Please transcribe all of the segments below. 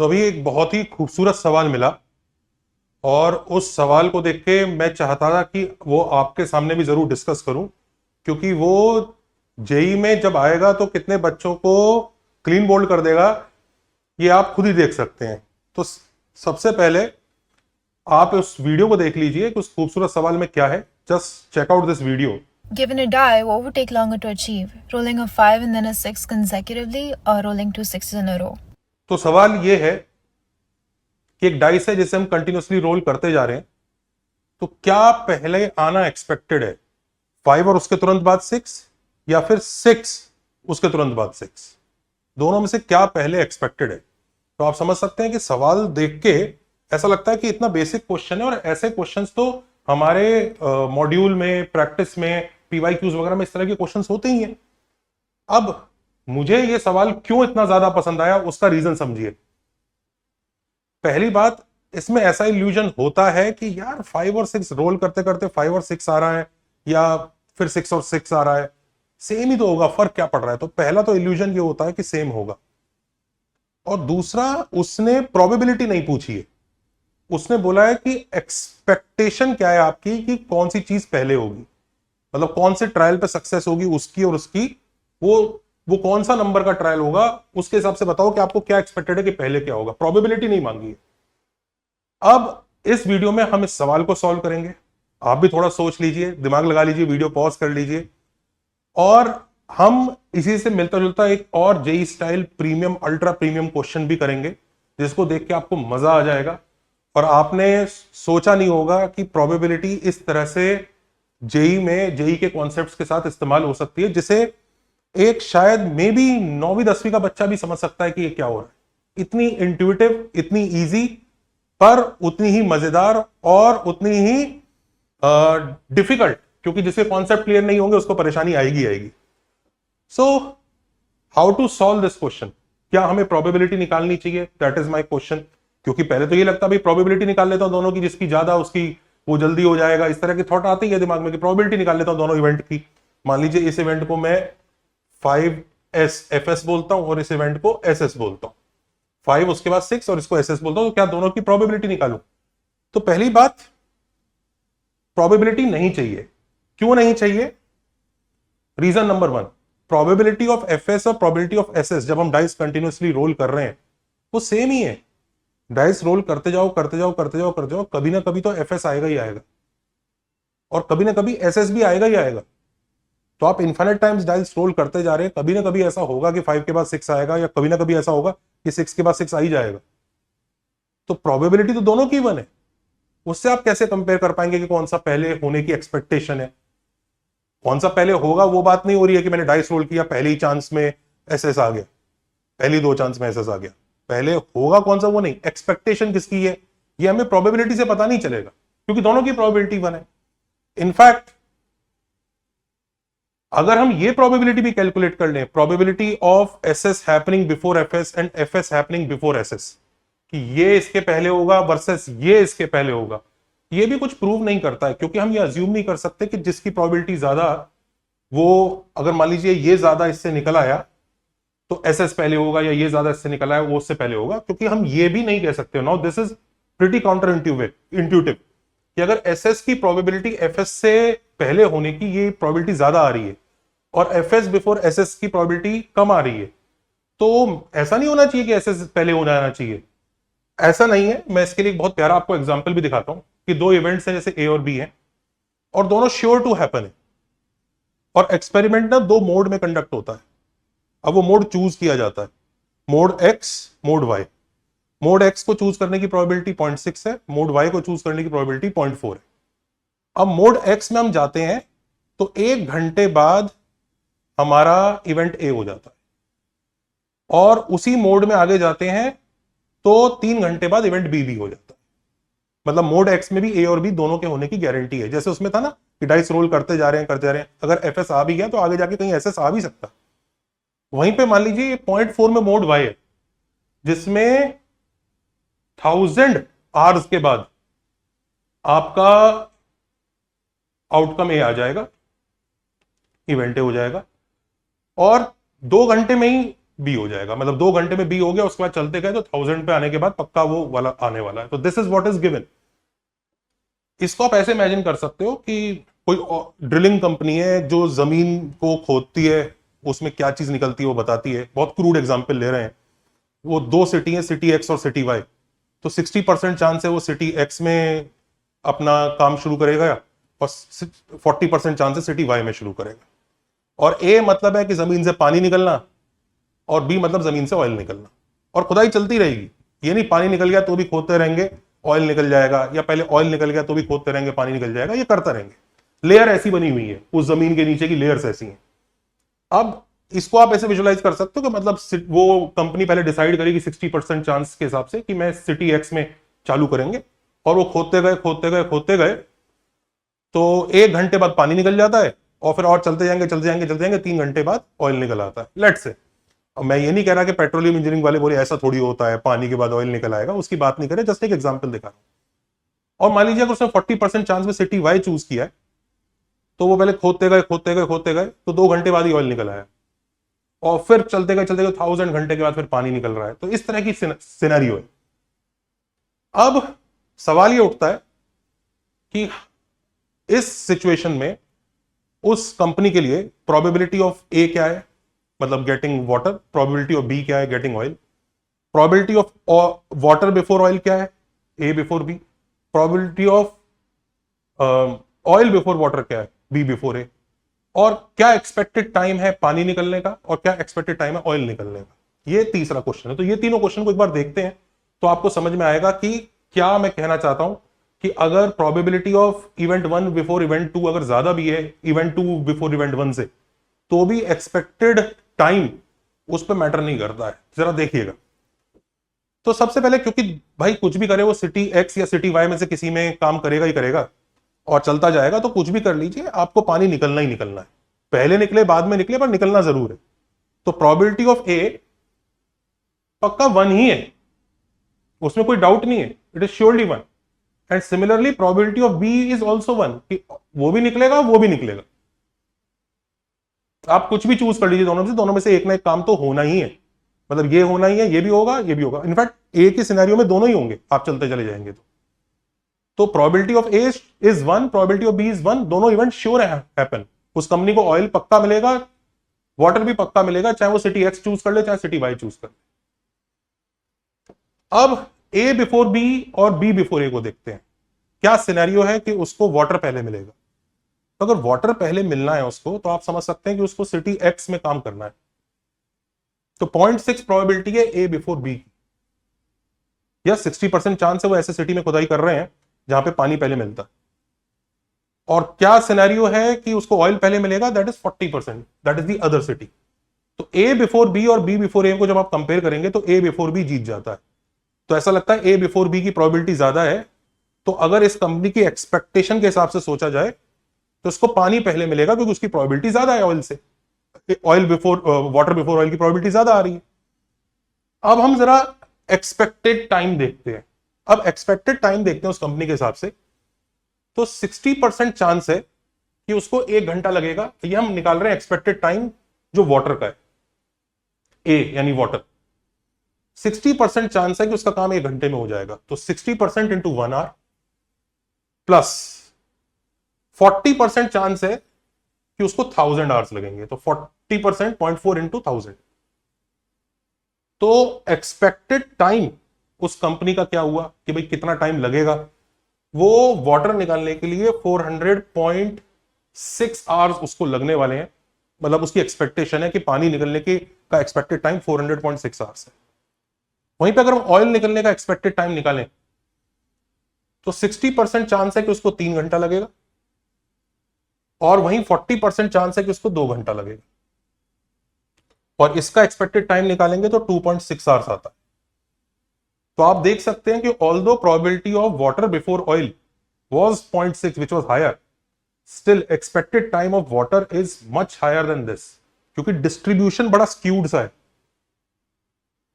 तो अभी एक बहुत ही खूबसूरत सवाल मिला और उस सवाल को देख के मैं चाहता था कि वो आपके सामने भी जरूर डिस्कस करूं, क्योंकि वो जेई में जब आएगा तो कितने बच्चों को क्लीन बोल्ड कर देगा ये आप खुद ही देख सकते हैं। तो सबसे पहले आप उस वीडियो को देख लीजिए कि उस खूबसूरत सवाल में क्या है। Just check out this video. Given a die, what would take longer to achieve? Rolling a 5 and then a 6 consecutively, or rolling 2 6s in a row? तो सवाल ये है कि एक डाइस है जिसे हम कंटिन्यूसली रोल करते जा रहे हैं, तो क्या पहले आना एक्सपेक्टेड है 5 और उसके तुरंत बाद 6, या फिर 6 उसके तुरंत बाद 6? दोनों में से क्या पहले एक्सपेक्टेड है? तो आप समझ सकते हैं कि सवाल देख के ऐसा लगता है कि इतना बेसिक क्वेश्चन है, और ऐसे क्वेश्चंस तो हमारे मॉड्यूल में, प्रैक्टिस में, पीवाईक्यूज वगैरह में इस तरह के क्वेश्चंस होते ही हैं। अब मुझे ये सवाल क्यों इतना ज्यादा पसंद आया उसका रीजन समझिए। पहली बात, इसमें ऐसा इल्यूजन होता है कि यार 5 और 6 रोल करते करते 5 और 6 आ रहा है, या फिर 6 और 6 आ रहा है, सेम ही तो होगा, फर्क क्या पड़ रहा है? तो पहला तो इल्यूजन ये होता है कि सेम होगा। और दूसरा, उसने प्रोबेबिलिटी नहीं पूछी है, उसने बोला है कि एक्सपेक्टेशन क्या है आपकी कि कौन सी चीज पहले होगी, मतलब कौन से ट्रायल पे सक्सेस होगी उसकी, और उसकी वो कौन सा नंबर का ट्रायल होगा, उसके हिसाब से बताओ कि आपको क्या एक्सपेक्टेड है कि पहले क्या होगा। प्रोबेबिलिटी नहीं मांगी है। अब इस वीडियो में हम इस सवाल को सॉल्व करेंगे। आप भी थोड़ा सोच लीजिए, दिमाग लगा लीजिए, वीडियो पॉज कर लीजिए, और हम इसी से मिलता जुलता एक और JEE style premium, ultra premium question भी करेंगे, जिसको देख के आपको मजा आ जाएगा। और आपने सोचा नहीं होगा कि प्रोबेबिलिटी इस तरह से जेई में, जेई के कॉन्सेप्ट्स के साथ इस्तेमाल हो सकती है, जिसे एक शायद मे बी 9वीं 10वीं का बच्चा भी समझ सकता है कि ये क्या हो रहा है। इतनी इंट्यूटिव, इतनी इजी, पर उतनी ही मजेदार और उतनी ही डिफिकल्ट, क्योंकि जिसके कॉन्सेप्ट क्लियर नहीं होंगे उसको परेशानी आएगी आएगी। So how to solve this question? क्या हमें प्रोबेबिलिटी निकालनी चाहिए? That is my question. क्योंकि पहले तो ये लगता भाई प्रोबेबिलिटी निकाल लेता हूं दोनों की, जिसकी ज्यादा उसकी वो जल्दी हो जाएगा, इस तरह की थॉट आती है दिमाग में कि प्रोबेबिलिटी निकाल लेता हूं दोनों इवेंट की। मान लीजिए इस इवेंट को मैं 5s बोलता हूं और इस इवेंट को ss बोलता हूं, 5 उसके बाद 6 और इसको ss बोलता हूं, तो क्या दोनों की प्रोबेबिलिटी निकालूं? तो पहली बात, प्रोबेबिलिटी नहीं चाहिए। क्यों नहीं चाहिए? Reason number 1, probability of fs और प्रोबेबिलिटी ऑफ ss जब हम डाइस कंटिन्यूसली रोल कर रहे हैं वो सेम ही है। डाइस रोल करते जाओ करते जाओ करते जाओ करते जाओ, कभी ना कभी तो fs आएगा ही आएगा, और कभी ना कभी ss भी आएगा ही आएगा। तो आप इन्फिनिट टाइम्स डाइस रोल करते जा रहे हैं, कभी ना कभी ऐसा होगा कि 5 के बाद 6 आएगा, या कभी ना कभी ऐसा होगा कि 6 के बाद 6 आ ही जाएगा। तो प्रोबेबिलिटी तो दोनों की 1 है। उससे आप कैसे कंपेयर कर पाएंगे कि कौन सा पहले होने की एक्सपेक्टेशन है? कौन सा पहले होगा वो बात नहीं हो रही है कि मैंने डाइस रोल किया, पहले ही चांस में एसएस आ गया, पहली 2 चांस में एसएस आ गया। पहले होगा कौन सा वो नहीं, एक्सपेक्टेशन किसकी है ये हमें प्रोबेबिलिटी से पता नहीं चलेगा, क्योंकि दोनों की प्रोबेबिलिटी 1 है। इनफैक्ट अगर हम ये प्रोबेबिलिटी भी कैलकुलेट कर लें, probability of SS happening before FS and FS happening before SS, कि ये इसके पहले होगा वर्सेस ये इसके पहले होगा, ये भी कुछ प्रूव नहीं करता है, क्योंकि हम ये अज्यूम नहीं कर सकते कि जिसकी प्रोबेबिलिटी ज्यादा, वो अगर मान लीजिए ये ज्यादा इससे निकल आया तो एसएस पहले होगा, या ये ज्यादा इससे निकल आया वो उससे पहले होगा, क्योंकि हम ये भी नहीं कह सकते। Now this is pretty counter intuitive कि अगर एसएस की प्रोबेबिलिटी एफएस से पहले होने की, ये प्रोबेबिलिटी ज्यादा आ रही है, और एफएस बिफोर एसएस की प्रोबेबिलिटी कम आ रही है, तो ऐसा नहीं होना चाहिए कि एसएस पहले होना आना चाहिए। ऐसा नहीं है। मैं इसके लिए एक बहुत प्यारा आपको एग्जांपल भी दिखाता हूं कि 2 इवेंट्स हैं, जैसे ए और बी हैं, और दोनों श्योर टू हैपन है, और एक्सपेरिमेंट ना 2 मोड में कंडक्ट होता है। अब वो मोड चूज किया जाता है, mode X, mode Y. Mode X को चूज करने की प्रोबेबिलिटी 0.6 है, मोड वाई को चूज करने की प्रोबेबिलिटी 0.4 है। अब मोड एक्स में हम जाते हैं तो 1 घंटे बाद हमारा इवेंट ए हो जाता है, और उसी मोड में आगे जाते हैं तो 3 घंटे बाद इवेंट बी भी हो जाता है। मतलब मोड एक्स में भी ए और बी दोनों के होने की गारंटी है। जैसे उसमें था ना कि डाइस रोल करते जा रहे हैं करते जा रहे हैं, अगर एफएस आ भी गया तो आगे जाके कहीं एसएस आ भी सकता। वहीं पे मान लीजिए 0.4 में मोड वाई है, जिसमें 1000 आवर्स के बाद आपका आउटकम ए आ जाएगा, इवेंट ए हो जाएगा, और 2 घंटे में ही बी हो जाएगा, मतलब 2 घंटे में बी हो गया, उसके बाद चलते गए तो 1000 पे आने के बाद पक्का वो वाला आने वाला है। तो this is what is given. इसको आप ऐसे इमेजिन कर सकते हो कि कोई ड्रिलिंग कंपनी है जो जमीन को खोदती है, उसमें क्या चीज निकलती है वो बताती है। बहुत क्रूड एग्जाम्पल ले रहे हैं, वो 2 सिटी है, सिटी एक्स और सिटी वाई। तो 60% चांस है वो सिटी एक्स में अपना काम शुरू करेगा और 40% चांस है सिटी वाई में शुरू करेगा। और ए मतलब है कि जमीन से पानी निकलना, और बी मतलब जमीन से ऑयल निकलना, और खुदाई चलती रहेगी। ये नहीं पानी निकल गया तो भी खोदते रहेंगे ऑयल निकल जाएगा, या पहले ऑयल निकल गया तो भी खोदते रहेंगे पानी निकल जाएगा, ये करता रहेंगे। लेयर ऐसी बनी हुई है, उस जमीन के नीचे की लेयर्स ऐसी हैं। अब इसको आप ऐसे विजुलाइज कर सकते हो कि मतलब वो कंपनी पहले डिसाइड करेगी 60% चांस के हिसाब से कि मैं सिटी एक्स में चालू करेंगे, और वो खोदते गए खोदते गए खोदते गए, तो 1 घंटे बाद पानी निकल जाता है, और फिर और चलते जाएंगे चलते जाएंगे चलते जाएंगे, 3 घंटे बाद ऑयल निकल आता है, लेट्स से। अब मैं ये नहीं कह रहा कि पेट्रोलियम इंजीनियरिंग वाले बोले ऐसा थोड़ी होता है पानी के बाद ऑयल निकल आएगा, उसकी बात नहीं करें, जस्ट एक एग्जांपल दिखा रहा हूं। और मान लीजिए अगर उसने 40% चांस में सिटी वाई चूज किया है, तो वो पहले खोदते गए खोदते गए खोदते गए, तो 2 घंटे बाद ही ऑयल निकल आया, और फिर चलते गए 1000 घंटे के बाद फिर पानी निकल रहा है। तो इस तरह की सिनेरियो है। अब सवाल ये उठता है कि इस सिचुएशन में उस कंपनी के लिए प्रोबेबिलिटी ऑफ ए क्या है, मतलब getting water, probability of B क्या है, getting oil, probability of water before oil क्या है, A before B, probability of oil before water क्या है, बी बिफोर ए, और क्या एक्सपेक्टेड टाइम है पानी निकलने का, और क्या एक्सपेक्टेड टाइम है ऑयल निकलने का। ये तीसरा क्वेश्चन है। तो ये तीनों क्वेश्चन को एक बार देखते हैं तो आपको समझ में आएगा कि क्या मैं कहना चाहता हूं, कि अगर probability of event 1 before event 2 अगर ज्यादा भी है इवेंट 2 बिफोर इवेंट 1 से, तो भी एक्सपेक्टेड टाइम उस पर मैटर नहीं करता है। जरा देखिएगा। तो सबसे पहले, क्योंकि भाई कुछ भी करे वो सिटी एक्स या सिटी वाई में से किसी में काम करेगा ही करेगा और चलता जाएगा, तो कुछ भी कर लीजिए, आपको पानी निकलना ही निकलना है। पहले निकले बाद में निकले, पर निकलना जरूर है। तो प्रोबेबिलिटी ऑफ ए पक्का 1 ही है, उसमें कोई डाउट नहीं है, it is surely 1। And similarly probability of B is also 1, कि वो भी निकलेगा वो भी निकलेगा। आप कुछ भी चूज कर लीजिए, दोनों में से एक ना एक काम तो होना ही है, मतलब ये होना ही है, ये भी होगा ये भी होगा। इनफैक्ट ए के सिनेरियो में दोनों ही होंगे, आप चलते चले जाएंगे तो probability of A is 1, probability of B is 1, दोनों इवेंट श्योर हैपन। उस कंपनी को ऑयल पक्का मिलेगा, वाटर भी पक्का मिलेगा, चाहे वो सिटी एक्स चूज कर ले चाहे सिटी वाई चूज कर ले। अब ए बिफोर बी और बी बिफोर ए को देखते हैं। क्या सिनेरियो है कि उसको वाटर पहले मिलेगा। तो अगर वाटर पहले मिलना है उसको, तो आप समझ सकते हैं कि उसको सिटी एक्स में काम करना है। तो 0.6 प्रोबेबिलिटी है ए बिफोर बी की, या 60% चांस है वो ऐसे सिटी में खुदाई कर रहे हैं जहां पे पानी पहले मिलता है। और क्या सिनेरियो है कि उसको ऑयल पहले मिलेगा, that is 40%, that is the other city. तो ए बिफोर बी और बी बिफोर ए को जब आप कंपेयर करेंगे तो ए बिफोर बी जीत जाता है। तो ऐसा लगता है ए बिफोर बी की प्रोबेबिलिटी ज्यादा है। तो अगर इस कंपनी की एक्सपेक्टेशन के हिसाब से सोचा जाए तो उसको पानी पहले मिलेगा, क्योंकि उसकी प्रोबेबिलिटी ज्यादा है ऑयल से। Oil before water before oil की प्रोबेबिलिटी ज्यादा आ रही है। अब हम जरा एक्सपेक्टेड टाइम देखते हैं। अब एक्सपेक्टेड टाइम देखते हैं उस कंपनी के हिसाब से, तो 60% चांस है कि उसको 1 घंटा लगेगा। ये हम निकाल रहे हैं एक्सपेक्टेड टाइम जो वाटर का है, ए यानी वाटर। 60% चांस है कि उसका काम 1 घंटे में हो जाएगा। तो 60% इंटू 1 आवर प्लस 40% चांस है कि उसको 1000 आवर्स लगेंगे। तो 40% 0.4 इंटू 1000। तो एक्सपेक्टेड टाइम उस कंपनी का क्या हुआ कि भाई कितना टाइम लगेगा। वो वाटर निकालने के लिए 400.6 आवर्स उसको लगने वाले हैं। मतलब उसकी एक्सपेक्टेशन है कि पानी निकलने की का एक्सपेक्टेड टाइम 400.6 आवर्स है। वहीं पे अगर हम ऑयल निकलने का एक्सपेक्टेड टाइम निकालें तो 60% चांस है कि उसको 3 घंटा लगेगा, और वहीं 40% चांस है कि उसको 2 घंटा लगेगा। और इसका एक्सपेक्टेड टाइम निकालेंगे तो 2.6 आवर्स आता है। तो आप देख सकते हैं कि although probability of water before oil was 0.6 which was higher, still expected time of water is much higher than this, क्योंकि डिस्ट्रीब्यूशन बड़ा स्क्यूड सा है।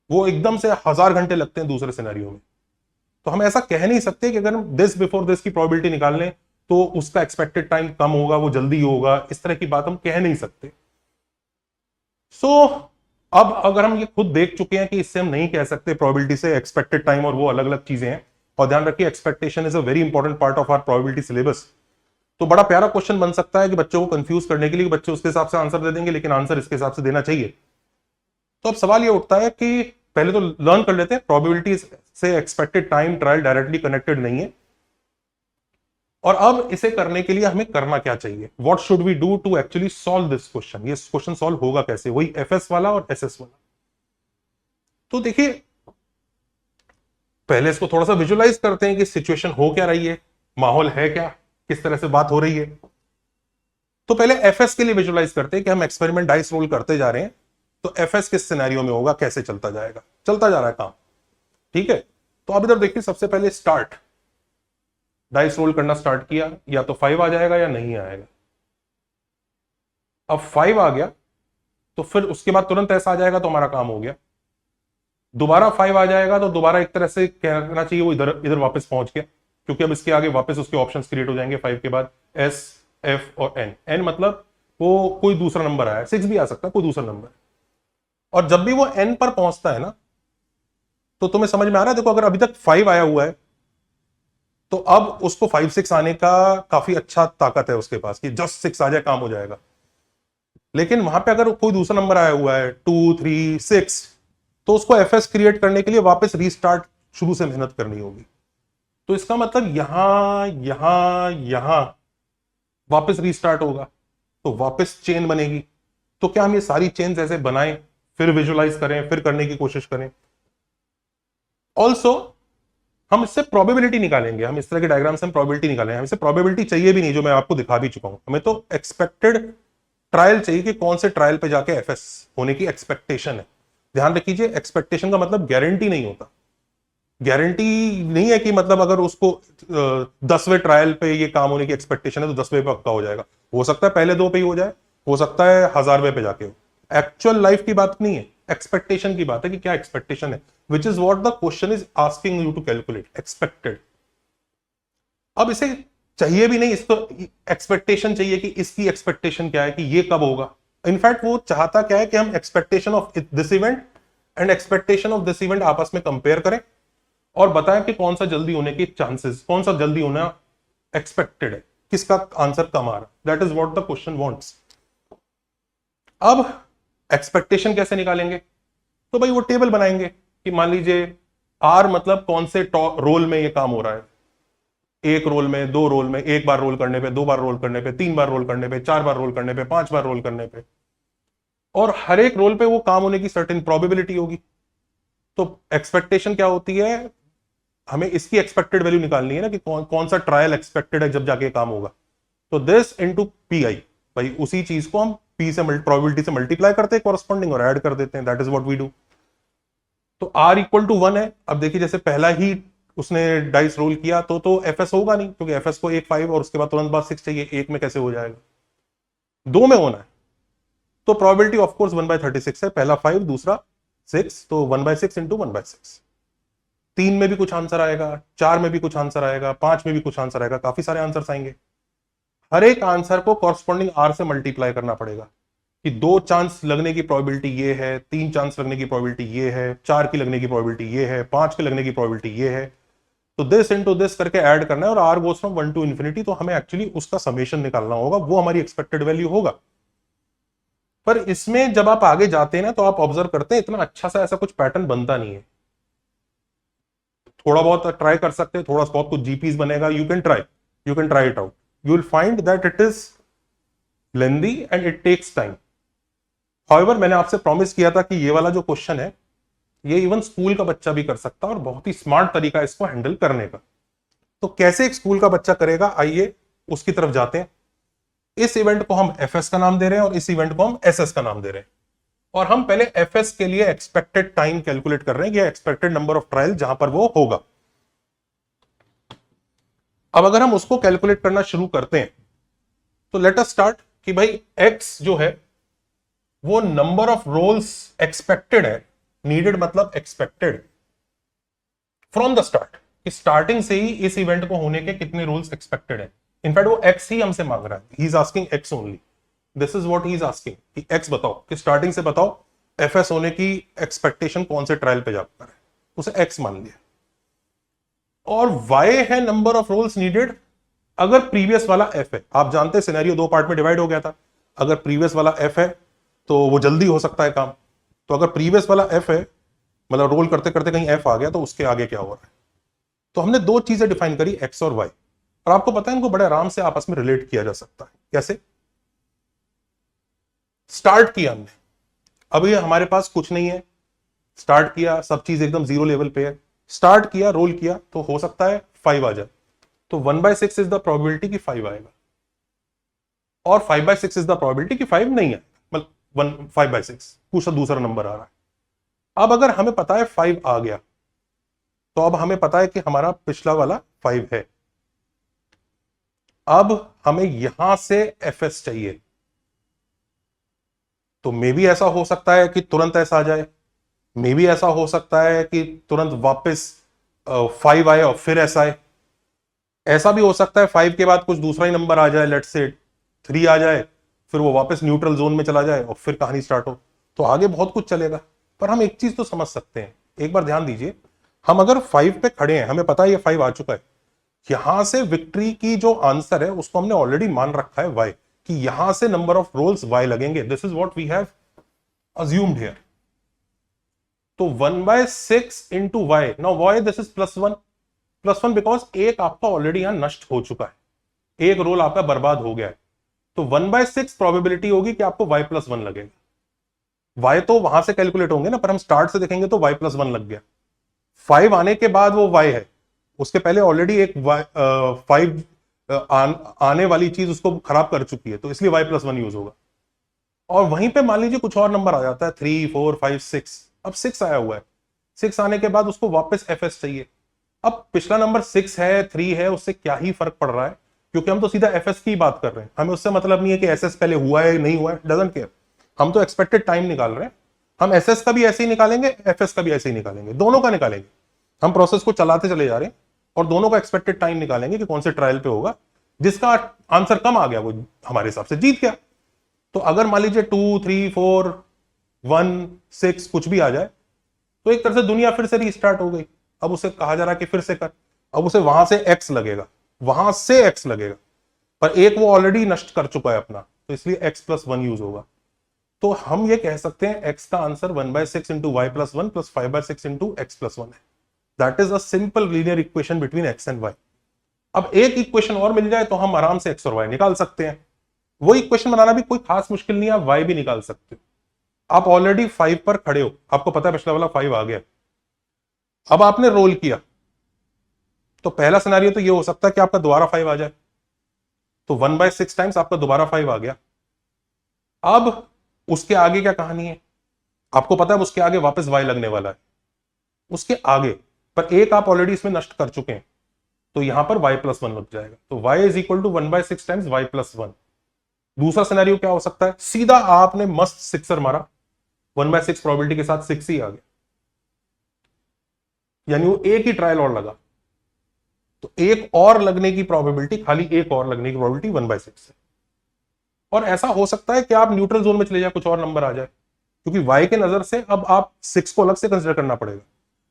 वो एकदम से 1000 घंटे लगते हैं दूसरे सिनेरियो में। तो हम ऐसा कह नहीं सकते कि अगर हम दिस बिफोर दिस की प्रोबेबिलिटी निकाल लें तो उसका एक्सपेक्टेड टाइम कम होगा, वो जल्दी होगा, इस तरह की बात हम कह नहीं सकते। सो अब अगर हम ये खुद देख चुके हैं कि इससे हम नहीं कह सकते प्रोबेबिलिटी से एक्सपेक्टेड टाइम और वो अलग अलग चीजें हैं, और ध्यान रखिए expectation is a very important part of our probability syllabus, तो बड़ा प्यारा क्वेश्चन बन सकता है कि बच्चों को कंफ्यूज करने के लिए बच्चे उसके हिसाब से आंसर दे देंगे, लेकिन आंसर इसके हिसाब से देना चाहिए। तो अब सवाल ये उठता है कि पहले तो लर्न कर लेते हैं प्रोबेबिलिटी से expected time trial directly connected नहीं है, और अब इसे करने के लिए हमें करना क्या चाहिए, what should we do to actually solve this question. ये क्वेश्चन सॉल्व होगा कैसे, वही एफएस वाला और एसएस वाला। तो देखिए पहले इसको थोड़ा सा विजुलाइज करते हैं कि सिचुएशन हो क्या रही है, माहौल है क्या, किस तरह से बात हो रही है। तो पहले एफएस के लिए विजुलाइज करते हैं कि हम एक्सपेरिमेंट डाइस रोल करते जा रहे हैं, तो एफएस किस सिनेरियो में होगा, कैसे चलता जाएगा, चलता जा रहा है काम, ठीक है। तो अब इधर देखिए सबसे पहले स्टार्ट, डाइस रोल करना स्टार्ट किया, या तो 5 आ जाएगा या नहीं आएगा। अब 5 आ गया तो फिर उसके बाद तुरंत ऐसा आ जाएगा तो हमारा काम हो गया। दोबारा 5 आ जाएगा तो दोबारा एक तरह से कहना चाहिए वो इधर इधर वापस पहुंच गया, क्योंकि अब इसके आगे वापस उसके ऑप्शंस क्रिएट हो जाएंगे 5 के बाद, एस एफ और एन। एन मतलब वो कोई दूसरा नंबर आया, 6 भी आ सकता है, कोई दूसरा नंबर। और जब भी वो एन पर पहुंचता है ना, तो तुम्हें समझ में आ रहा है, देखो अगर अभी तक 5 आया हुआ है तो अब उसको 5 6 आने का काफी अच्छा ताकत है उसके पास कि जस्ट 6 आ जाए काम हो जाएगा। लेकिन वहां पे अगर कोई दूसरा नंबर आया हुआ है 2 3 6, तो उसको एफएस क्रिएट करने के लिए वापस रीस्टार्ट शुरू से मेहनत करनी होगी। तो इसका मतलब यहां यहां यहां वापस रीस्टार्ट होगा, तो वापस चेन बनेगी। तो क्या हम ये सारी चेन्स ऐसे बनाएं, फिर विजुलाइज करें, फिर करने की कोशिश करें। ऑल्सो हम इससे प्रोबेबिलिटी निकालेंगे, हम इस तरह के डायग्राम से हम प्रोबेबिलिटी निकालेंगे। हम इससे प्रोबेबिलिटी चाहिए भी नहीं, जो मैं आपको दिखा भी चुका हूं। हमें तो एक्सपेक्टेड ट्रायल चाहिए कि कौन से ट्रायल पे जाके एफएस होने की एक्सपेक्टेशन है। ध्यान रखिए एक्सपेक्टेशन का मतलब गारंटी नहीं होता। गारंटी नहीं है कि मतलब अगर उसको 10वें ट्रायल पे ये काम होने की एक्सपेक्टेशन है तो 10वें पे पक्का हो जाएगा। हो सकता है पहले 2 पे ही हो जाए, हो सकता है 1000वें पे जाके हो। एक्चुअल लाइफ की बात नहीं है, एक्सपेक्टेशन की बात है कि क्या एक्सपेक्टेशन है, which is what the question is asking you to calculate, expected. अब इसे चाहिए भी नहीं, इसको एक्सपेक्टेशन चाहिए कि इसकी एक्सपेक्टेशन क्या है, कि ये कब होगा। इनफैक्ट वो चाहता क्या है कि हम expectation of this event and expectation of this event आपस में कंपेयर करें और बताएं कि कौन सा जल्दी होने के चांसेस, कौन सा जल्दी होना एक्सपेक्टेड है, किसका आंसर कम आ रहा है। That is what the question wants. अब एक्सपेक्टेशन कैसे निकालेंगे, तो भाई वो टेबल बनाएंगे कि मान लीजिए आर मतलब कौन से रोल में ये काम हो रहा है, 1 रोल में, 2 रोल में, 1 बार रोल करने पे, 2 बार रोल करने पे, 3 बार रोल करने पे, 4 बार रोल करने पे, 5 बार रोल करने पे, और हर एक रोल पे वो काम होने की सर्टेन प्रोबेबिलिटी होगी। तो एक्सपेक्टेशन क्या होती है, हमें इसकी एक्सपेक्टेड वैल्यू निकालनी है ना कि कौन सा ट्रायल एक्सपेक्टेड है जब जाके काम होगा। तो दिस इनटू पी आई, भाई उसी चीज को हम पी से प्रोबेबिलिटी से मल्टीप्लाई करते हैं कॉरस्पॉन्डिंग और ऐड कर देते हैं। That is what we do. तो आर इक्वल टू 1 है। अब देखिए जैसे पहला ही उसने डाइस रोल किया तो एफएस होगा नहीं, क्योंकि एफएस को 1 5 और उसके बाद तुरंत बाद 6 चाहिए, 1 में कैसे हो जाएगा, 2 में होना है। तो प्रोबेबिलिटी ऑफ कोर्स 1/36 है, पहला 5 दूसरा 6, तो 1/6 इंटू 1/6। 3 में भी कुछ आंसर आएगा, 4 में भी कुछ आंसर आएगा, 5 में भी कुछ आंसर आएगा, काफी सारे आंसर्स आएंगे। हर एक आंसर को कॉरस्पॉन्डिंग आर से मल्टीप्लाई करना पड़ेगा कि 2 चांस लगने की प्रोबेबिलिटी ये है, 3 चांस लगने की प्रोबेबिलिटी ये है, 4 की लगने की प्रोबेबिलिटी ये है, 5 के लगने की प्रोबेबिलिटी ये है। तो दिस इनटू दिस करके ऐड करना है, और R goes from 1 to infinity. तो हमें एक्चुअली उसका समेशन निकालना होगा, वो हमारी एक्सपेक्टेड वैल्यू होगा। पर इसमें जब आप आगे जाते हैं ना, तो आप ऑब्जर्व करते हैं इतना अच्छा सा ऐसा कुछ पैटर्न बनता नहीं है। थोड़ा बहुत ट्राई कर सकते हैं, थोड़ा बहुत कुछ जीपीस बनेगा, you can try it out, you will find that it is lengthy and it takes time. However मैंने आपसे प्रॉमिस किया था कि ये वाला जो क्वेश्चन है ये इवन स्कूल का बच्चा भी कर सकता है, और बहुत ही स्मार्ट तरीका है इसको हैंडल करने का। तो कैसे एक स्कूल का बच्चा करेगा, आइए उसकी तरफ जाते हैं। इस इवेंट को हम एफएस का नाम दे रहे हैं और इस इवेंट को हम एसएस का नाम दे रहे हैं, और हम पहले एफएस के लिए एक्सपेक्टेड टाइम कैलकुलेट कर रहे हैं, या एक्सपेक्टेड नंबर ऑफ ट्रायल जहां पर वो होगा। अब अगर हम उसको कैलकुलेट करना शुरू करते हैं तो लेट अस स्टार्ट कि भाई एक्स जो है वो नंबर ऑफ रोल्स एक्सपेक्टेड है, नीडेड मतलब एक्सपेक्टेड फ्रॉम द स्टार्ट, कि स्टार्टिंग से ही इस इवेंट को होने के कितने रूल्स एक्सपेक्टेड है। इनफैक्ट वो एक्स ही हमसे मांग रहा है, he is asking x only, this is what he is asking कि एक्स बताओ, कि स्टार्टिंग से बताओ एफएस होने की एक्सपेक्टेशन कौन से ट्रायल पे जाकर है, उसे एक्स मान लिया, और वाई है नंबर ऑफ रोल्स नीडेड अगर प्रीवियस वाला एफ है। आप जानते हैं सिनेरियो दो पार्ट में डिवाइड हो गया था, अगर प्रीवियस वाला एफ है तो वो जल्दी हो सकता है काम, तो अगर प्रीवियस वाला एफ है मतलब रोल करते करते कहीं एफ आ गया तो उसके आगे क्या हो रहा है। तो हमने दो चीजें डिफाइन करी, एक्स और वाई, और आपको पता है इनको बड़े आराम से आपस में रिलेट किया जा सकता है। कैसे? स्टार्ट किया हमने, अब ये हमारे पास कुछ नहीं है, स्टार्ट किया सब चीज एकदम जीरो लेवल पे है, स्टार्ट किया रोल किया तो हो सकता है 5 आ जाए, तो 1/6 इज द प्रोबेबिलिटी कि 5 आएगा, और 5/6 इज द प्रोबेबिलिटी कि 5 नहीं आएगा, मतलब 5/6 कुछ दूसरा नंबर आ रहा है। अब अगर हमें पता है 5 आ गया, तो अब हमें पता है कि हमारा पिछला वाला 5 है, अब हमें यहां से एफएस चाहिए, तो मे भी ऐसा हो सकता है कि तुरंत ऐसा आ जाए, मे भी ऐसा हो सकता है कि तुरंत वापस 5 आए और फिर ऐसा आए, ऐसा भी हो सकता है 5 के बाद कुछ दूसरा ही नंबर आ जाए, लेट्स से 3 आ जाए, फिर वो वापस न्यूट्रल जोन में चला जाए और फिर कहानी स्टार्ट हो, तो आगे बहुत कुछ चलेगा। पर हम एक चीज तो समझ सकते हैं, एक बार ध्यान दीजिए, हम अगर 5 पे खड़े हैं, हमें पता है ये 5 आ चुका है, यहां से विक्ट्री की जो आंसर है उसको हमने ऑलरेडी मान रखा है वाई, कि यहां से नंबर ऑफ रोल्स वाई लगेंगे, this is what we have assumed here. तो 1/6 into Y, now Y this is +1 because एक आपका ऑलरेडी यहां नष्ट हो चुका है, एक रोल आपका बर्बाद हो गया है, तो 1/6 प्रोबेबिलिटी होगी कि आपको y+1 लगेगा। y तो वहां से कैलकुलेट होंगे ना, पर हम स्टार्ट से देखेंगे तो y+1 लग गया। 5 आने के बाद वो y है, उसके पहले ऑलरेडी एक 5 आने वाली चीज उसको खराब कर चुकी है, तो इसलिए y+1 यूज होगा। और वहीं पे मान लीजिए कुछ और नंबर आ जाता है 3 4 5 6, अब 6 आया हुआ है, 6 आने के बाद उसको वापस एफएस चाहिए। अब पिछला नंबर 6 है 3 है, उससे क्या ही फर्क पड़ रहा है, क्योंकि हम तो सीधा एफएस की बात कर रहे हैं, हमें उससे मतलब नहीं है कि एसएस पहले हुआ है नहीं हुआ है, डजंट केयर, हम तो एक्सपेक्टेड टाइम निकाल रहे हैं। हम एसएस का भी ऐसे ही निकालेंगे, एफएस का भी ऐसे ही निकालेंगे, दोनों का निकालेंगे, हम प्रोसेस को चलाते चले जा रहे हैं और दोनों का एक्सपेक्टेड टाइम निकालेंगे कि कौन से ट्रायल पे होगा, जिसका आंसर कम आ गया वो हमारे हिसाब से जीत गया। तो अगर मान लीजिए 2 3 4 1 6 कुछ भी आ जाए, तो एक तरह से दुनिया फिर से रीस्टार्ट हो गई, अब उसे कहा जा रहा है कि फिर से कर, अब उसे वहां से एक्स लगेगा, वहां से एक्स लगेगा, पर एक वो ऑलरेडी नष्ट कर चुका है अपना, तो इसलिए x+1 यूज होगा। तो हम ये कह सकते हैं x का answer 1/6 into y+1 plus 5/6 into x+1 है। That is a simple linear equation between x and y। अब एक इक्वेशन और मिल जाए तो हम आराम से x और y निकाल सकते हैं, वो इक्वेशन बनाना भी कोई खास मुश्किल नहीं है, आप y भी निकाल सकते हो। आप ऑलरेडी 5 पर खड़े हो, आपको पता है पिछला वाला 5 आ गया, अब आपने रोल किया, तो पहला सिनेरियो तो ये हो सकता है कि आपका दोबारा 5 आ जाए, तो 1/6 टाइम्स आपका दोबारा 5 आ गया। अब उसके आगे क्या कहानी है, आपको पता है उसके आगे वापस y लगने वाला है, उसके आगे, पर एक आप ऑलरेडी इसमें नष्ट कर चुके हैं, तो यहां पर y+1 लग जाएगा, तो y is equal to 1/6 times y+1। दूसरा सिनेरियो क्या हो सकता है, सीधा आपने मस्त सिक्सर मारा, 1/6 प्रोबेबिलिटी के साथ 6 ही आ गया, यानी वो एक ही ट्रायल और लगा, तो एक और लगने की प्रोबेबिलिटी, खाली एक और लगने की प्रोबेबिलिटी 1/6 है। और ऐसा हो सकता है कि आप न्यूट्रल जोन में चले जाए, कुछ और नंबर आ जाए, क्योंकि y के नजर से अब आप 6 को अलग से कंसिडर करना पड़ेगा,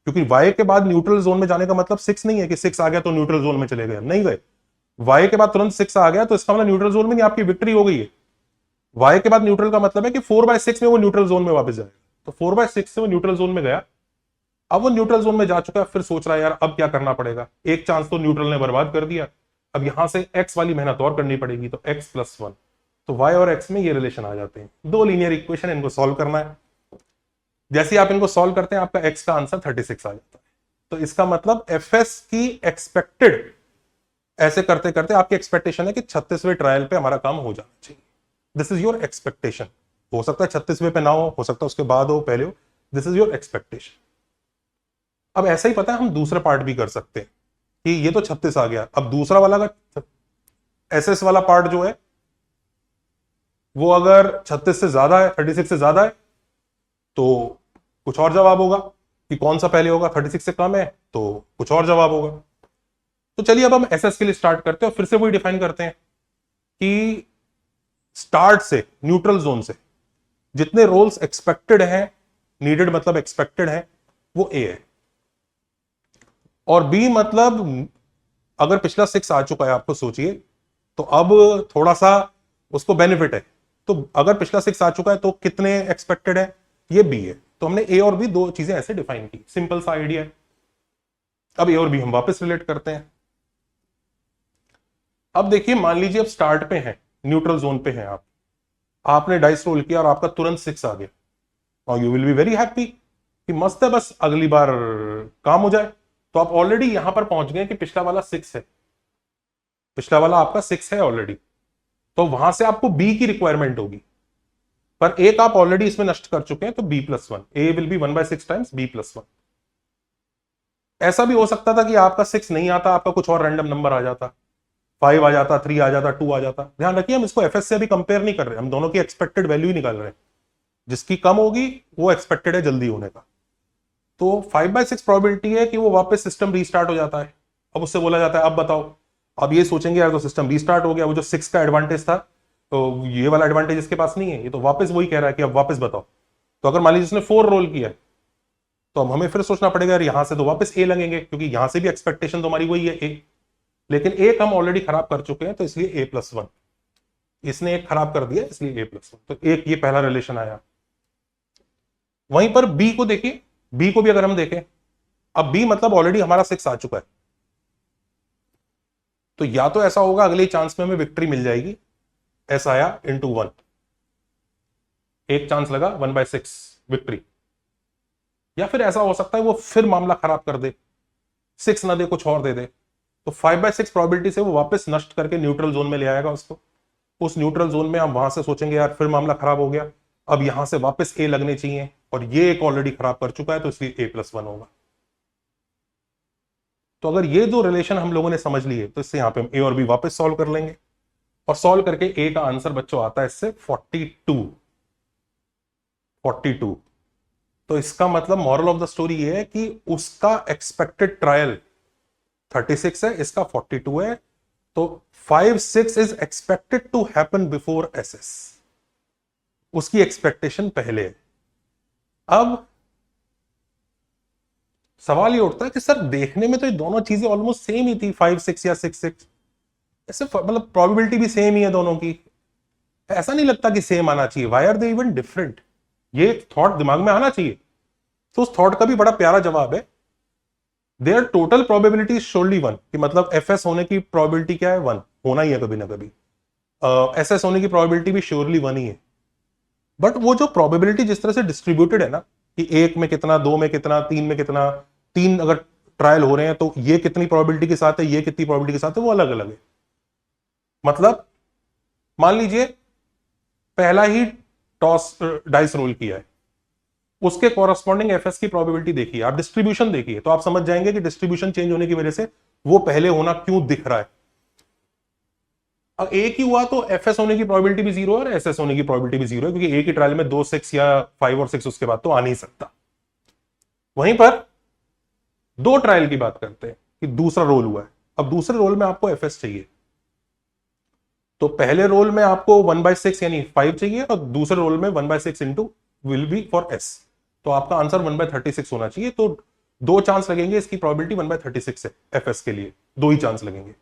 क्योंकि y के बाद न्यूट्रल जोन में जाने का मतलब 6 नहीं है कि 6 आ गया तो न्यूट्रल जोन में चले गए, नहीं गए, y के बाद तुरंत 6 आ गया तो इसका मतलब न्यूट्रल जोन में नहीं, आपकी विक्ट्री हो गई है। y के बाद न्यूट्रल का मतलब है कि 4/6 में वो न्यूट्रल जोन में वापस जाएगा, तो 4/6 से वो न्यूट्रल जोन में गया, अब वो न्यूट्रल जोन में जा चुका है, फिर सोच रहा है यार अब क्या करना पड़ेगा, एक चांस तो न्यूट्रल ने बर्बाद कर दिया, अब यहां से x वाली मेहनत और करनी पड़ेगी, तो x+1, तो y और x में ये रिलेशन आ जाते हैं। दो लीनियर इक्वेशन, इनको सॉल्व करना है, जैसे आप इनको सॉल्व करते हैं आपका x का आंसर 36 आ जाता है, तो इसका मतलब fs की एक्सपेक्टेड, ऐसे करते करते आपकी एक्सपेक्टेशन है कि 36वें ट्रायल पे हमारा काम हो जाना चाहिए, दिस इज योर एक्सपेक्टेशन। हो सकता है 36वें पे ना हो सकता है उसके बाद हो, पहले हो, दिस इज योर एक्सपेक्टेशन। अब ऐसा ही पता है हम दूसरा पार्ट भी कर सकते हैं कि ये तो 36 आ गया, अब दूसरा वाला का एसएस वाला पार्ट जो है वो अगर 36 से ज्यादा है, 36 से ज्यादा है, तो कुछ और जवाब होगा कि कौन सा पहले होगा, 36 से कम है तो कुछ और जवाब होगा। तो चलिए अब हम एसएस के लिए स्टार्ट करते हैं और फिर से वही डिफाइन करते हैं कि स्टार्ट से न्यूट्रल जोन से जितने रोल्स एक्सपेक्टेड हैं नीडेड मतलब एक्सपेक्टेड है, वो ए है। और बी मतलब अगर पिछला 6 आ चुका है, आपको सोचिए, तो अब थोड़ा सा उसको बेनिफिट है। तो अगर पिछला 6 आ चुका है तो कितने एक्सपेक्टेड है, ये बी है। तो हमने ए और बी दो चीजें ऐसे डिफाइन की, सिंपल सा आइडिया है। अब ए और बी हम वापस रिलेट करते हैं। अब देखिए, मान लीजिए अब स्टार्ट पे है, न्यूट्रल जोन पे है आप, आपने डाइस रोल किया और आपका तुरंत 6 आ गया, और you will be very happy कि मस्त है, बस अगली बार काम हो जाए। तो आप ऑलरेडी यहां पर पहुंच गए कि पिछला वाला 6 है, पिछला वाला आपका 6 है ऑलरेडी। तो वहां से आपको बी की रिक्वायरमेंट होगी, पर एक आप ऑलरेडी इसमें नष्ट कर चुके हैं, तो b+1, A will be 1/6 times b+1। ऐसा भी हो सकता था कि आपका 6 नहीं आता, आपका कुछ और रैंडम नंबर आ जाता, 5 आ जाता, 3 आ जाता, 2 आ जाता। ध्यान रखिए, हम इसको एफएस से भी कंपेयर नहीं कर रहे, हम दोनों की एक्सपेक्टेड वैल्यू ही निकाल रहे हैं। जिसकी कम होगी वो एक्सपेक्टेड है जल्दी होने का। तो 5/6 प्रोबेबिलिटी है कि वो वापस सिस्टम रीस्टार्ट हो जाता है। अब उससे बोला जाता है अब बताओ। अब ये सोचेंगे यार, तो सिस्टम रीस्टार्ट हो गया, वो जो 6 का एडवांटेज था, तो ये वाला एडवांटेज इसके पास नहीं है, ये तो वापस वही कह रहा है कि अब वापस बताओ। तो अगर मान लीजिए उसने 4 रोल किया है, तो अब हमें फिर सोचना पड़ेगा यार, यहां से तो वापस ए लगेंगे, क्योंकि यहां से भी एक्सपेक्टेशन तो हमारी वही है ए। लेकिन एक हम ऑलरेडी खराब कर चुके हैं, तो इसलिए a+1। इसने एक खराब कर दिया, इसलिए a+1। तो एक ये पहला रिलेशन आया। वहीं पर बी को देखिए, बी को भी अगर हम देखें, अब बी मतलब ऑलरेडी हमारा 6 आ चुका है, तो या तो ऐसा होगा अगले चांस में हमें विक्ट्री मिल जाएगी, ऐसा आया ×1, एक चांस लगा 1/6 विक्ट्री। या फिर ऐसा हो सकता है वो फिर मामला खराब कर दे, 6 ना दे, कुछ और दे दे। तो 5/6 प्रोबेबिलिटी से वो वापस नष्ट करके न्यूट्रल जोन में ले आएगा उसको। उस न्यूट्रल जोन में हम वहां से सोचेंगे यार फिर मामला खराब हो गया, अब यहां से वापस ए लगने चाहिए, और ये एक ऑलरेडी खराब कर चुका है, तो इसलिए a+1 होगा। तो अगर ये दो रिलेशन हम लोगों ने समझ लिए, तो इससे यहां पे हम ए और बी वापस सॉल्व कर लेंगे, और सॉल्व करके ए का आंसर बच्चों आता है इससे 42। तो इसका मतलब मॉरल ऑफ द स्टोरी ये है कि उसका एक्सपेक्टेड ट्रायल 36 है, इसका 42 है। तो 5/6 is expected to happen before SS, उसकी एक्सपेक्टेशन पहले है। अब सवाल ये उठता है कि सर देखने में तो ये दोनों चीजें ऑलमोस्ट सेम ही थी, 5/6 या 6/6, ऐसे मतलब प्रोबेबिलिटी भी सेम ही है दोनों की, ऐसा नहीं लगता कि सेम आना चाहिए, why are they even different? ये थॉट दिमाग में आना चाहिए। तो उस थॉट का भी बड़ा प्यारा जवाब है, there total probability is surely 1, कि मतलब FS होने की प्रोबेबिलिटी क्या है, 1 होना ही है कभी ना कभी। SS होने की प्रोबेबिलिटी भी श्योरली 1 ही है। बट वो जो प्रोबेबिलिटी जिस तरह से डिस्ट्रीब्यूटेड है ना, कि 1 में कितना, 2 में कितना, 3 में कितना, 3 अगर ट्रायल हो रहे हैं तो ये कितनी प्रोबेबिलिटी के साथ है, ये कितनी प्रोबेबिलिटी के साथ है, वो अलग अलग है। मतलब मान लीजिए पहला ही टॉस डाइस रोल किया है, उसके कॉरस्पॉन्डिंग एफएस की प्रोबेबिलिटी देखिए, आप डिस्ट्रीब्यूशन देखिए, तो आप समझ जाएंगे कि डिस्ट्रीब्यूशन चेंज होने की वजह से वो पहले होना क्यों दिख रहा है। अब एक ही हुआ तो एफएस होने की प्रोबेबिलिटी भी 0 है और एसएस होने की प्रोबेबिलिटी भी 0 है, क्योंकि एक ही ट्रायल में 2 6 या 5 और 6 उसके बाद तो आ नहीं सकता। वहीं पर दो ट्रायल की बात करते हैं कि दूसरा रोल हुआ है, अब दूसरे रोल में आपको एफएस चाहिए, तो पहले रोल में आपको 1/6 यानी 5 चाहिए, और दूसरे रोल में 1/6 into will be for S, तो आपका आंसर 1/36 होना चाहिए। तो दो चांस लगेंगे, इसकी प्रोबेबिलिटी 1/36 है एफएस के लिए, दो ही चांस लगेंगे,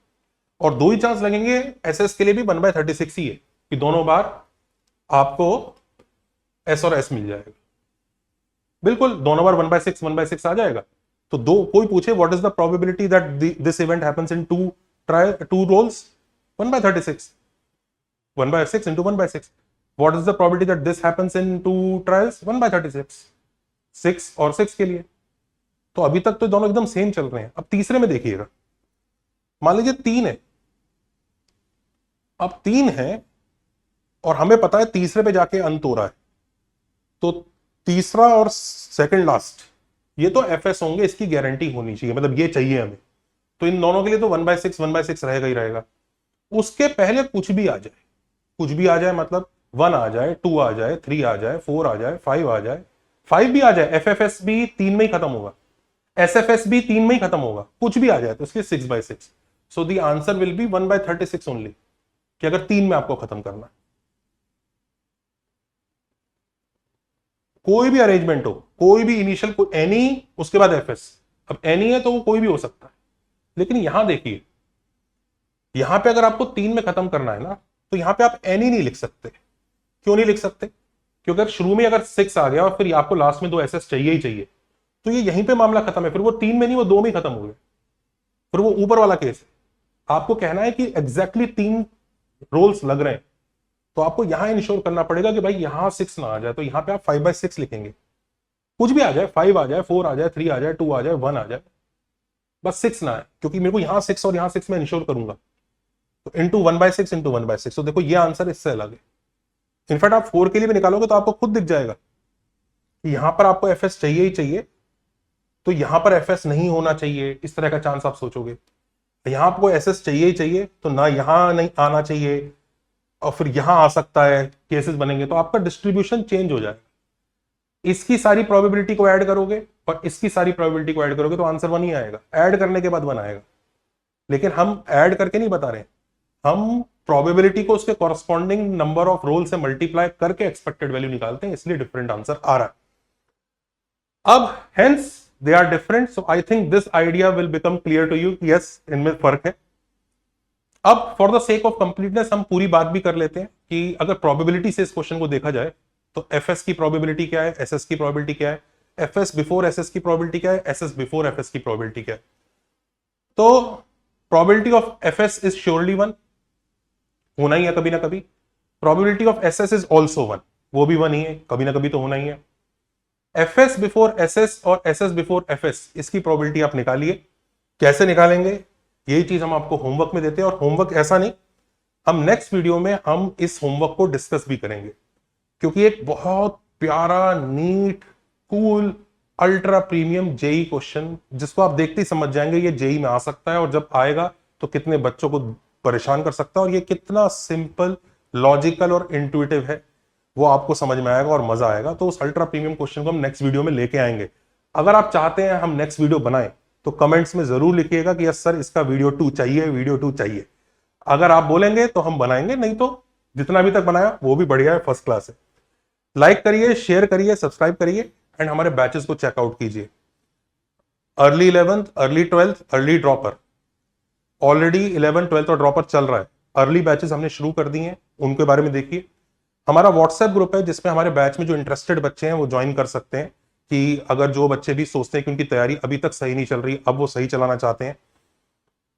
और दो ही चांस लगेंगे एसएस के लिए भी 1/36 ही है, कि दोनों बार आपको एस और एस मिल जाएगा। बिल्कुल दोनों बार 1/6 आ जाएगा। तो दो, कोई पूछे what is the probability that this event happens in two rolls, 1/36, 1/6 into 1/6. What is the probability that this happens in 2 trials? 1/36, 6 और 6 के लिए। तो अभी तक तो दोनों एकदम सेम चल रहे हैं। अब तीसरे में देखिएगा, मान लीजिए 3 है, अब 3 है और हमें पता है तीसरे पे जाके अंत हो रहा है, तो तीसरा और सेकंड लास्ट ये तो एफएस होंगे, इसकी गारंटी होनी चाहिए, मतलब ये चाहिए हमें। तो इन दोनों के लिए तो 1/6 रहेगा ही रहेगा। उसके पहले कुछ भी आ जाए, कुछ भी आ जाए, मतलब 1 आ जाए, 2 आ जाए, 3 आ जाए, 4 आ जाए, 5 आ जाए, 5 भी आ जाए, एफएफएस भी 3 में ही खत्म होगा, एसएफएस भी 3 में ही खत्म होगा, कुछ भी आ जाए तो इसलिए 6/6। So the answer will be 1/36 only, कि अगर 3 में आपको खत्म करना है। कोई भी अरेंजमेंट हो, कोई भी इनिशियल, एनी उसके बाद एफएस। अब एनी है तो वो कोई भी हो सकता है, लेकिन यहां देखिए, यहां पे अगर आपको 3 में खत्म करना है ना, तो यहां पे आप एनी नहीं लिख सकते। क्यों नहीं लिख सकते? क्योंकि अगर शुरू में अगर 6 आ गया और फिर आपको लास्ट में 2 एसएस चाहिए ही चाहिए, तो ये यहीं पे मामला खत्म है। फिर वो 3 में नहीं, वो 2 में ही खत्म हो गया, फिर वो ऊपर वाला केस है। आपको कहना है कि एग्जैक्टली 3 रोल्स लग रहे हैं, तो आपको यहां इंश्योर करना पड़ेगा कि भाई यहां 6 ना आ जाए। तो यहां पे आप 5/6 लिखेंगे, कुछ भी आ जाए, 5 आ जाए, 4 आ जाए, 3 आ जाए, 2 आ जाए, 1 आ जाए, बस 6 ना है, क्योंकि मेरे को यहां 6 और यहां 6 में इंश्योर करूंगा। तो इंटू 1/6 इंटू 1/6। तो देखो ये आंसर इससे अलग है। इनफैक्ट आप 4 के लिए भी निकालोगे तो आपको खुद दिख जाएगा कि यहां पर आपको एफएस चाहिए ही चाहिए, तो यहां पर एफएस नहीं होना चाहिए, इस तरह का चांस आप सोचोगे। यहां आपको एसएस चाहिए ही चाहिए, तो ना यहां नहीं आना चाहिए और फिर यहां आ सकता है, केसेस बनेंगे, तो आपका डिस्ट्रीब्यूशन चेंज हो जाएगा। इसकी सारी प्रोबेबिलिटी को ऐड करोगे और इसकी सारी प्रोबेबिलिटी को ऐड करोगे तो आंसर 1 ही आएगा। ऐड करने के बाद 1 आएगा, लेकिन हम ऐड करके नहीं बता रहे, हम प्रोबेबिलिटी को उसके कॉरस्पॉन्डिंग नंबर ऑफ रोल से मल्टीप्लाई करके एक्सपेक्टेड वैल्यू निकालते हैं, इसलिए डिफरेंट आंसर आ रहा है। अब hence they are different, so I think this idea will become clear to you, yes इनमें फर्क है। अब for the sake of completeness हम पूरी बात भी कर लेते हैं कि अगर प्रोबेबिलिटी से इस क्वेश्चन को देखा जाए तो एफएस की प्रोबेबिलिटी क्या है, एसएस की प्रोबेबिलिटी क्या है, एफएस बिफोर एसएस की प्रोबेबिलिटी क्या है, एसएस बिफोर एफएस की प्रोबेबिलिटी क्या है। तो probability of FS is surely 1, होना ही है कभी ना कभी। Probability of SS is also 1, वो भी 1 ही है, कभी ना कभी तो होना ही है। एफएस बिफोर एसएस और एसएस बिफोर एफएस, इसकी प्रोबेबिलिटी आप निकालिए। कैसे निकालेंगे, यही चीज हम आपको होमवर्क में देते हैं, और होमवर्क ऐसा नहीं, हम नेक्स्ट वीडियो में हम इस होमवर्क को डिस्कस भी करेंगे, क्योंकि एक बहुत प्यारा, neat, cool, ultra premium JEE question, जिसको आप देखते ही समझ जाएंगे ये जेई में आ सकता है, और जब आएगा तो कितने बच्चों को परेशान कर सकता है, और ये कितना सिंपल, लॉजिकल और इंट्यूटिव है, वो आपको समझ में आएगा और मजा आएगा। तो उस अल्ट्रा प्रीमियम क्वेश्चन को हम नेक्स्ट वीडियो में लेके आएंगे। अगर आप चाहते हैं हम नेक्स्ट वीडियो बनाएं, तो कमेंट्स में जरूर लिखिएगा कि यस सर इसका वीडियो 2 चाहिए, वीडियो 2 चाहिए। अगर आप बोलेंगे तो हम बनाएंगे, नहीं तो जितना अभी तक बनाया वो भी बढ़िया है, फर्स्ट क्लास है। लाइक करिए, शेयर करिए, सब्सक्राइब करिए, एंड हमारे बैचेस को चेकआउट कीजिए। Early 11th, early 12th, early dropper, already 11th, 12th और ड्रॉपर चल रहा है। अर्ली बैचेस हमने शुरू कर दिए हैं, उनके बारे में देखिए। हमारा व्हाट्सएप ग्रुप है जिसमें हमारे बैच में जो इंटरेस्टेड बच्चे हैं वो ज्वाइन कर सकते हैं, कि अगर जो बच्चे भी सोचते हैं कि उनकी तैयारी अभी तक सही नहीं चल रही, अब वो सही चलाना चाहते हैं,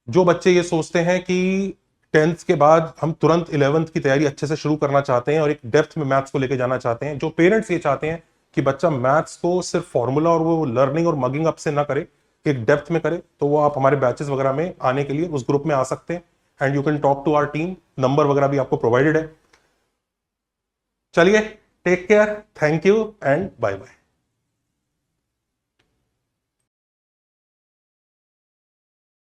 जो बच्चे ये सोचते हैं कि 10th के बाद हम तुरंत 11th की तैयारी अच्छे से शुरू करना चाहते हैं और एक डेप्थ में मैथ्स को लेके जाना चाहते हैं, जो पेरेंट्स ये चाहते हैं कि बच्चा मैथ्स को सिर्फ फॉर्मूला और वो लर्निंग और मगिंग अप से ना करे, एक डेप्थ में करे, तो वो आप हमारे बैचेस वगैरह में आने के लिए उस ग्रुप में आ सकते हैं, and you can talk to our team. Number वगैरह भी आपको प्रोवाइडेड है। चलिए, take care, thank you and bye bye.